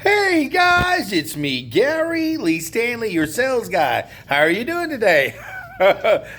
Hey guys, it's me, Gary Lee Stanley, your sales guy. How are you doing today?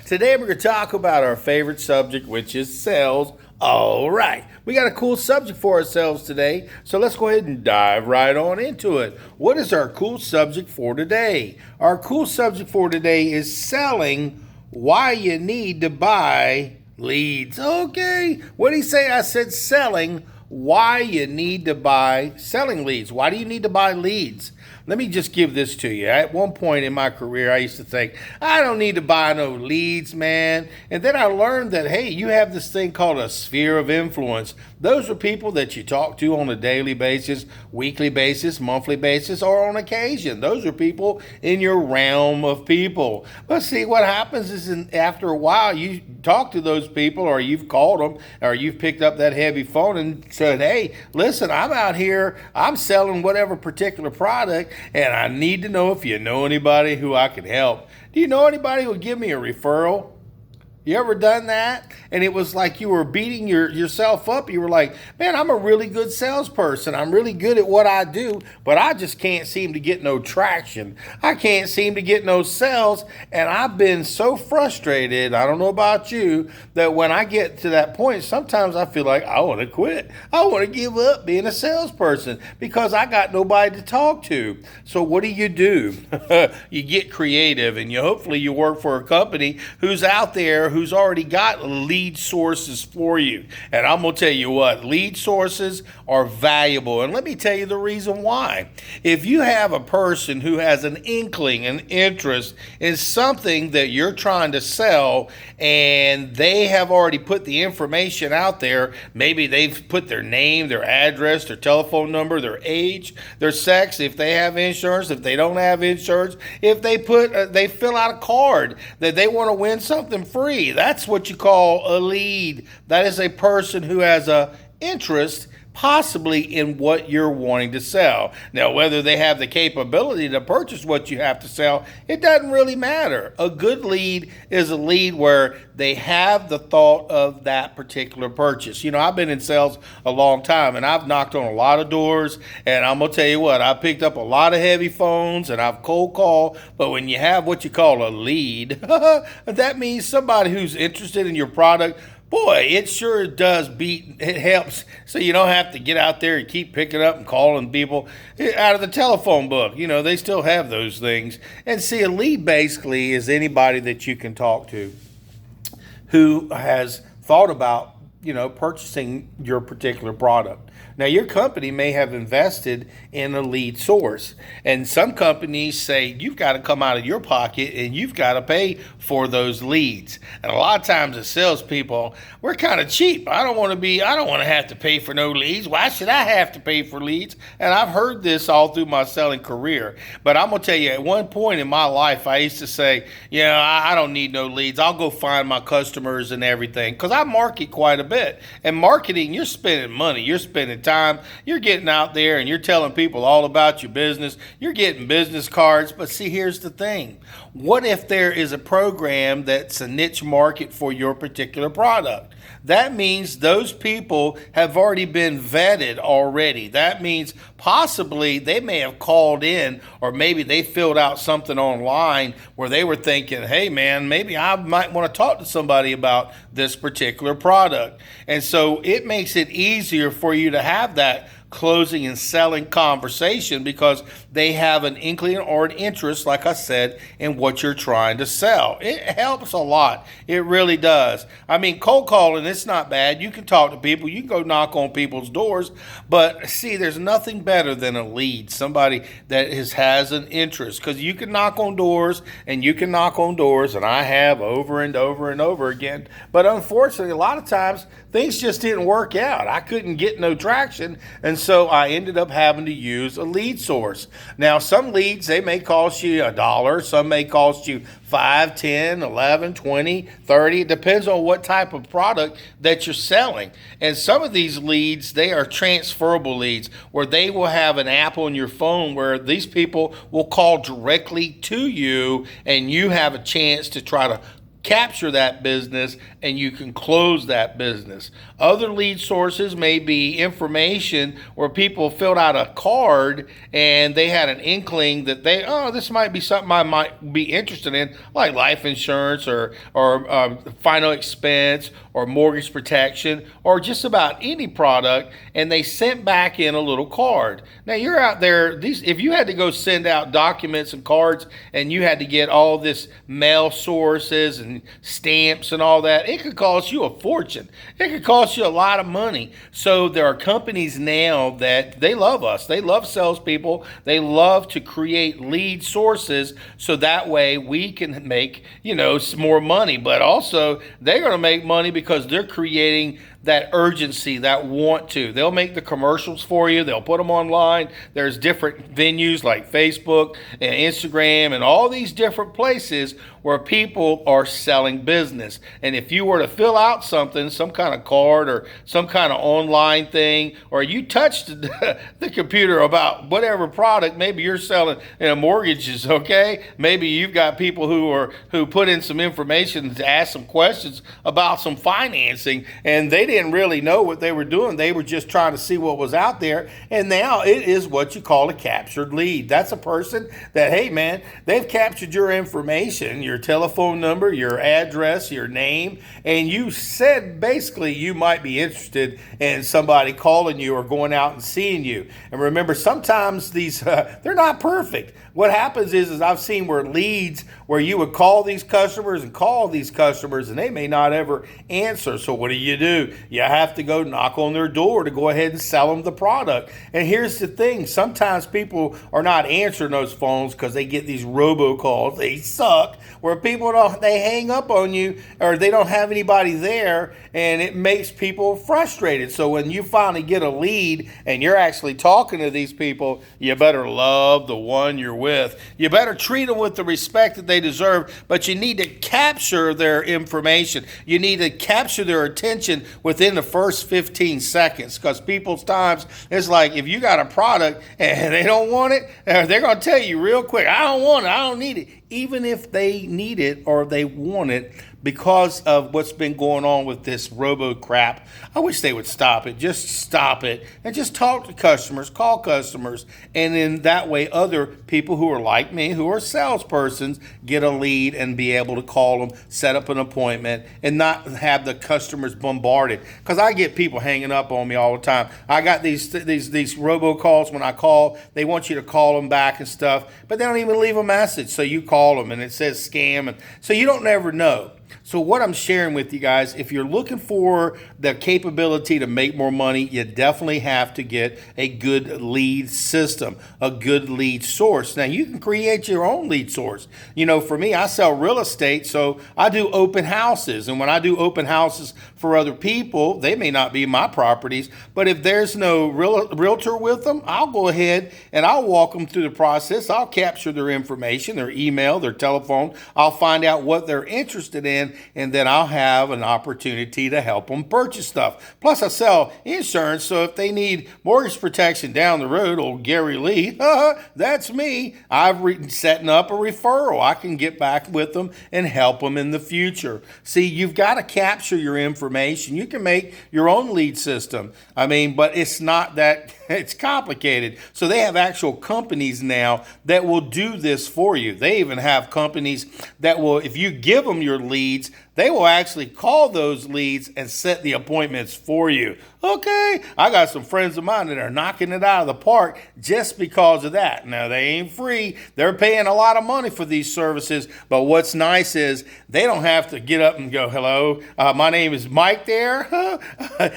Today we're going to talk about our favorite subject, which is sales. All right, we got a cool subject for ourselves today, so let's go ahead and dive right on into it. What is our cool subject for today? Our cool subject for today is selling why you need to buy leads. Okay, what did he say? I said selling why you need to buy selling leads. Why do you need to buy leads? Let me just give this to you. At one point in my career, I used to think, I don't need to buy no leads, man. And then I learned that, hey, you have this thing called a sphere of influence. Those are people that you talk to on a daily basis, weekly basis, monthly basis, or on occasion. Those are people in your realm of people. But see, what happens is after a while, you talk to those people, or you've called them, or you've picked up that heavy phone and said, hey, listen, I'm out here, I'm selling whatever particular product, and I need to know if you know anybody who I can help. Do you know anybody who would give me a referral? You ever done that? And it was like you were beating yourself up. You were like, man, I'm a really good salesperson. I'm really good at what I do, but I just can't seem to get no traction. I can't seem to get no sales. And I've been so frustrated, I don't know about you, that when I get to that point, sometimes I feel like I want to quit. I want to give up being a salesperson because I got nobody to talk to. So what do? You get creative, and hopefully you work for a company who's out there who's already got lead sources for you. And I'm going to tell you what, lead sources are valuable. And let me tell you the reason why. If you have a person who has an inkling, an interest in something that you're trying to sell, and they have already put the information out there, maybe they've put their name, their address, their telephone number, their age, their sex, if they have insurance, if they don't have insurance, if they fill out a card that they want to win something free. That's what you call a lead. That is a person who has a interest possibly in what you're wanting to sell. Now, whether they have the capability to purchase what you have to sell, it doesn't really matter. A good lead is a lead where they have the thought of that particular purchase. You know, I've been in sales a long time, and I've knocked on a lot of doors, and I'm going to tell you what, I picked up a lot of heavy phones, and I've cold called, but when you have what you call a lead, that means somebody who's interested in your product. Boy, it sure does it helps, so you don't have to get out there and keep picking up and calling people out of the telephone book. You know, they still have those things. And see, a lead basically is anybody that you can talk to who has thought about, purchasing your particular product. Now, your company may have invested in a lead source, and some companies say you've got to come out of your pocket and you've got to pay for those leads. And a lot of times, as salespeople, we're kind of cheap. I don't want to have to pay for no leads. Why should I have to pay for leads? And I've heard this all through my selling career. But I'm gonna tell you, at one point in my life, I used to say, I don't need no leads. I'll go find my customers and everything, because I market quite a bit. And marketing, you're spending money, you're spending time, you're getting out there and you're telling people all about your business, you're getting business cards. But see, here's the thing. What if there is a program that's a niche market for your particular product? That means those people have already been vetted already. That means possibly they may have called in, or maybe they filled out something online where they were thinking, hey man, maybe I might want to talk to somebody about this particular product. And so it makes it easier for you to have that closing and selling conversation because they have an inkling or an interest, like I said, in what you're trying to sell. It helps a lot. It really does. I mean, cold calling, it's not bad. You can talk to people. You can go knock on people's doors. But see, there's nothing better than a lead, somebody that has an interest, because you can knock on doors and you can knock on doors, and I have over and over and over again. But unfortunately, a lot of times, things just didn't work out. I couldn't get no traction, and so I ended up having to use a lead source. Now, some leads, they may cost you $1. Some may cost you $5, $10, $11, $20, $30. It depends on what type of product that you're selling. And some of these leads, they are transferable leads, where they will have an app on your phone where these people will call directly to you, and you have a chance to try to capture that business and you can close that business. Other lead sources may be information where people filled out a card and they had an inkling that this might be something I might be interested in, like life insurance or final expense or mortgage protection or just about any product, and they sent back in a little card. Now you're out there, if you had to go send out documents and cards and you had to get all this mail sources and stamps and all that, it could cost you a fortune. It could cost you a lot of money. So there are companies now that they love us. They love salespeople. They love to create lead sources so that way we can make, some more money. But also they're going to make money because they're creating that urgency, that want to. They'll make the commercials for you. They'll put them online. There's different venues like Facebook and Instagram and all these different places where people are selling business. And if you were to fill out something, some kind of card or some kind of online thing, or you touched the computer about whatever product, maybe you're selling mortgages, okay? Maybe you've got people who put in some information to ask some questions about some financing, and they didn't really know what they were doing. They were just trying to see what was out there. And now it is what you call a captured lead. That's a person that, hey man, they've captured your information, your telephone number, your address, your name, and you said basically you might be interested in somebody calling you or going out and seeing you. And remember, sometimes these, they're not perfect. What happens is I've seen leads where you would call these customers and they may not ever answer. So what do? You have to go knock on their door to go ahead and sell them the product. And here's the thing. Sometimes people are not answering those phones because they get these robocalls. They suck. Where people they hang up on you or they don't have anybody there, and it makes people frustrated. So when you finally get a lead and you're actually talking to these people, you better love the one you're with. You better treat them with the respect that they deserve, but you need to capture their information. You need to capture their attention within the first 15 seconds, because people's times, it's like if you got a product and they don't want it, they're going to tell you real quick, I don't want it, I don't need it. Even if they need it or they want it, because of what's been going on with this robo crap, I wish they would stop it. Just stop it and just talk to customers, call customers. And in that way, other people who are like me, who are salespersons, get a lead and be able to call them, set up an appointment, and not have the customers bombarded. Because I get people hanging up on me all the time. I got these robocalls when I call. They want you to call them back and stuff, but they don't even leave a message. So you call them and it says scam. And so you don't never know. So what I'm sharing with you guys, if you're looking for the capability to make more money, you definitely have to get a good lead system, a good lead source. Now, you can create your own lead source. For me, I sell real estate, so I do open houses. And when I do open houses for other people, they may not be my properties, but if there's no realtor with them, I'll go ahead and I'll walk them through the process. I'll capture their information, their email, their telephone. I'll find out what they're interested in, and then I'll have an opportunity to help them purchase stuff. Plus, I sell insurance, so if they need mortgage protection down the road, old Gary Lee, that's me. I've setting up a referral. I can get back with them and help them in the future. See, you've got to capture your information. You can make your own lead system. But it's not that, it's complicated. So they have actual companies now that will do this for you. They even have companies that will, if you give them your leads, they will actually call those leads and set the appointments for you. Okay, I got some friends of mine that are knocking it out of the park just because of that. Now, they ain't free. They're paying a lot of money for these services, but what's nice is they don't have to get up and go, hello, my name is Mike there.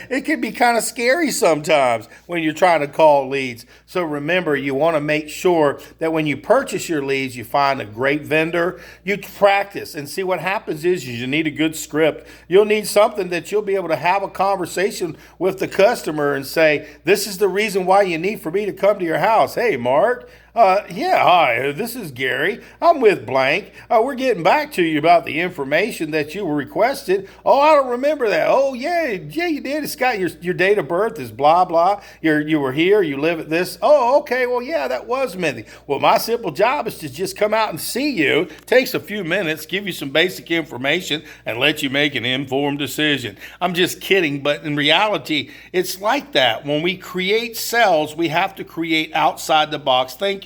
It can be kind of scary sometimes when you're trying to call leads. So remember, you want to make sure that when you purchase your leads, you find a great vendor. You practice and see what happens is you need a good script. You'll need something that you'll be able to have a conversation with the customer and say, this is the reason why you need for me to come to your house. Hey, Mark, Yeah, hi, this is Gary. I'm with Blank. We're getting back to you about the information that you were requested. Oh, I don't remember that. Oh, yeah, you did. It's got your date of birth is blah, blah. You were here, you live at this. Oh, okay, well, yeah, that was Mindy. Well, my simple job is to just come out and see you. Takes a few minutes, give you some basic information, and let you make an informed decision. I'm just kidding, but in reality, it's like that. When we create cells, we have to create outside the box thinking.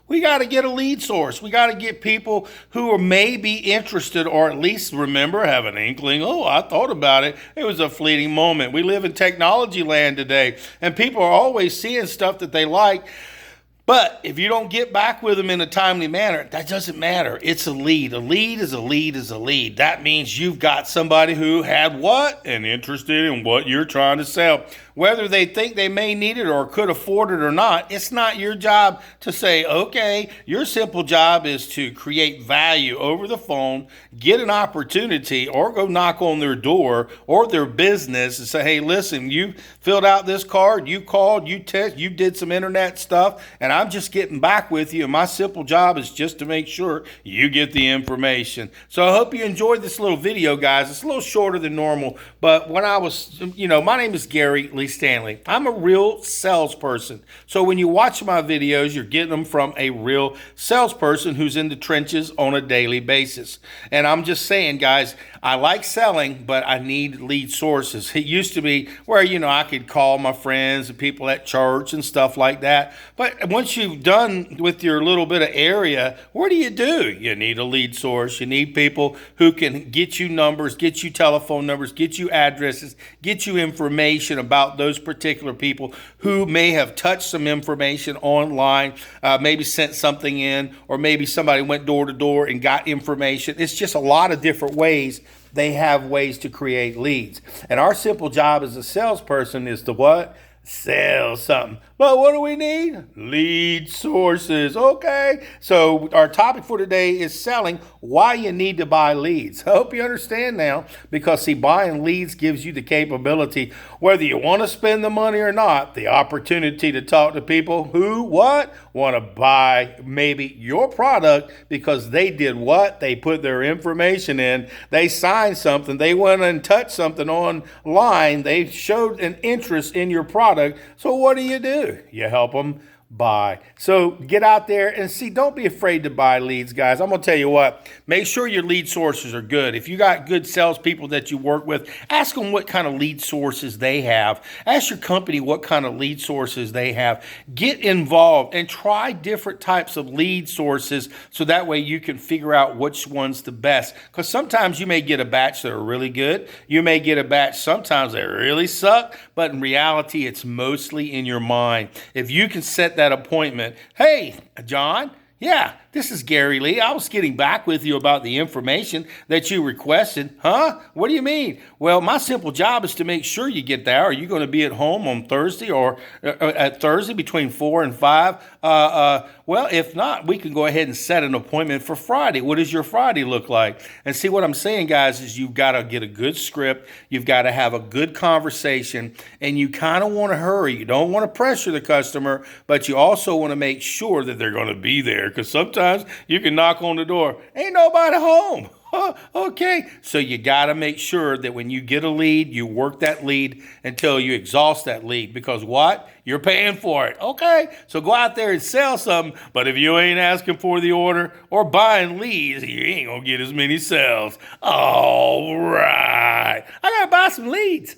We got to get a lead source. We got to get people who are maybe interested or at least remember, have an inkling. Oh, I thought about it. It was a fleeting moment. We live in technology land today, and people are always seeing stuff that they like. But if you don't get back with them in a timely manner, that doesn't matter. It's a lead. A lead is a lead is a lead. That means you've got somebody who had what and interested in what you're trying to sell. Whether they think they may need it or could afford it or not, it's not your job to say, okay, your simple job is to create value over the phone, get an opportunity, or go knock on their door or their business and say, hey, listen, you filled out this card, you called, you text, you did some internet stuff, and I'm just getting back with you. And my simple job is just to make sure you get the information. So I hope you enjoyed this little video, guys. It's a little shorter than normal, but when I was, my name is Gary Lee Stanley. I'm a real salesperson. So when you watch my videos, you're getting them from a real salesperson who's in the trenches on a daily basis. And I'm just saying, guys, I like selling, but I need lead sources. It used to be where, I could call my friends and people at church and stuff like that. But once you've done with your little bit of area, what do? You need a lead source. You need people who can get you numbers, get you telephone numbers, get you addresses, get you information about those particular people who may have touched some information online, maybe sent something in, or maybe somebody went door to door and got information. It's just a lot of different ways. They have ways to create leads. And our simple job as a salesperson is to what? Sell something. But what do we need? Lead sources. Okay. So our topic for today is selling, why you need to buy leads. I hope you understand now, because see, buying leads gives you the capability, whether you want to spend the money or not, the opportunity to talk to people who want to buy maybe your product because they did what? They put their information in. They signed something. They went and touched something online. They showed an interest in your product. So what do? You help them buy. So get out there and see, don't be afraid to buy leads, guys. I'm going to tell you what, make sure your lead sources are good. If you got good salespeople that you work with, ask them what kind of lead sources they have. Ask your company what kind of lead sources they have. Get involved and try different types of lead sources so that way you can figure out which one's the best. Because sometimes you may get a batch that are really good. You may get a batch sometimes that really suck, but in reality, it's mostly in your mind. If you can set that appointment, hey, John, yeah, this is Gary Lee. I was getting back with you about the information that you requested. Huh? What do you mean? Well, my simple job is to make sure you get there. Are you going to be at home on Thursday or at Thursday between 4 and 5? Well, if not, we can go ahead and set an appointment for Friday. What does your Friday look like? And see, what I'm saying, guys, is you've got to get a good script. You've got to have a good conversation, and you kind of want to hurry. You don't want to pressure the customer, but you also want to make sure that they're going to be there, because sometimes you can knock on the door. Ain't nobody home. Okay, so you got to make sure that when you get a lead, you work that lead until you exhaust that lead, because what? You're paying for it. Okay, so go out there and sell something, but if you ain't asking for the order or buying leads, you ain't going to get as many sales. All right, I got to buy some leads.